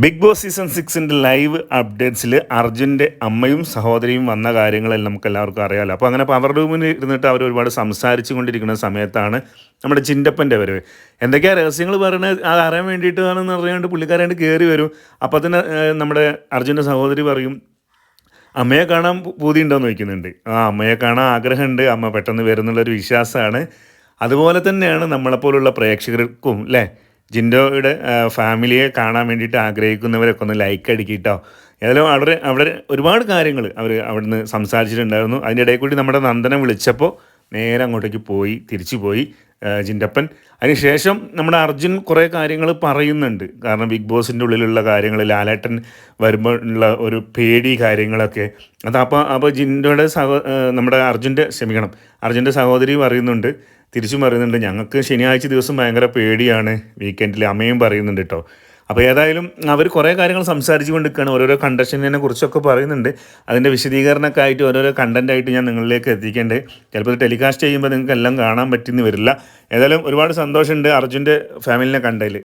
Big boss season 6ൻ്റെ live അപ്ഡേറ്റ്സിൽ അർജുൻ്റെ അമ്മയും സഹോദരിയും വന്ന കാര്യങ്ങളെല്ലാം നമുക്ക് എല്ലാവർക്കും അറിയാമല്ലോ. അപ്പോൾ അങ്ങനെ പവർ റൂമിൽ ഇരുന്നിട്ട് അവർ ഒരുപാട് സംസാരിച്ചു കൊണ്ടിരിക്കുന്ന സമയത്താണ് നമ്മുടെ ചിൻ്റപ്പൻ്റെ വരവ്. എന്തൊക്കെയാണ് രഹസ്യങ്ങൾ പറയുന്നത് അത് അറിയാൻ വേണ്ടിയിട്ടാണെന്ന് അറിയാണ്ട് പുള്ളിക്കാരായിട്ട് കയറി വരും. അപ്പോൾ തന്നെ നമ്മുടെ അർജുൻ്റെ സഹോദരി പറയും, അമ്മയെ കാണാൻ പൂതിയുണ്ടോയെന്ന് ചോദിക്കുന്നുണ്ട്. അമ്മയെ കാണാൻ ആഗ്രഹമുണ്ട്, അമ്മ പെട്ടെന്ന് വരുന്നുള്ളൊരു വിശ്വാസമാണ്. അതുപോലെ തന്നെയാണ് നമ്മളെപ്പോലുള്ള പ്രേക്ഷകർക്കും അല്ലേ, ജിൻഡോയുടെ ഫാമിലിയെ കാണാൻ വേണ്ടിയിട്ട് ആഗ്രഹിക്കുന്നവരൊക്കെ ഒന്ന് ലൈക്ക് അടിക്കിട്ടോ. ഏതായാലും അവിടെ ഒരുപാട് കാര്യങ്ങൾ അവർ അവിടുന്ന് സംസാരിച്ചിട്ടുണ്ടായിരുന്നു. അതിൻ്റെ ഇടയിൽ കൂടി നമ്മുടെ നന്ദനം വിളിച്ചപ്പോൾ നേരെ അങ്ങോട്ടേക്ക് തിരിച്ചു പോയി ജിൻഡപ്പൻ. അതിനുശേഷം നമ്മുടെ അർജുൻ കുറേ കാര്യങ്ങൾ പറയുന്നുണ്ട്. കാരണം ബിഗ് ബോസിൻ്റെ ഉള്ളിലുള്ള കാര്യങ്ങൾ, ലാലേട്ടൻ വരുമ്പോൾ ഉള്ള ഒരു പേടി കാര്യങ്ങളൊക്കെ അപ്പോൾ ജിൻഡോയുടെ നമ്മുടെ അർജുൻ്റെ സഹോദരി പറയുന്നുണ്ട്, തിരിച്ചും പറയുന്നുണ്ട്, ഞങ്ങൾക്ക് ശനിയാഴ്ച ദിവസം ഭയങ്കര പേടിയാണ്, വീക്കെൻഡിൽ അമ്മയും പറയുന്നുണ്ട് കേട്ടോ. അപ്പോൾ ഏതായാലും അവർ കുറേ കാര്യങ്ങൾ സംസാരിച്ചു കൊണ്ടിരിക്കുകയാണ്. ഓരോരോ കണ്ടസ്റ്റൻറ്റിനെ കുറിച്ചൊക്കെ പറയുന്നുണ്ട്. അതിൻ്റെ വിശദീകരണമൊക്കെ ആയിട്ട് ഓരോരോ കണ്ടൻറ്റായിട്ട് ഞാൻ നിങ്ങളിലേക്ക് എത്തിക്കേണ്ടത്. ചിലപ്പോൾ ടെലികാസ്റ്റ് ചെയ്യുമ്പോൾ നിങ്ങൾക്ക് എല്ലാം കാണാൻ പറ്റുമെന്ന് വരില്ല. ഏതായാലും ഒരുപാട് സന്തോഷമുണ്ട് അർജുൻ്റെ ഫാമിലിനെ കണ്ടതിൽ.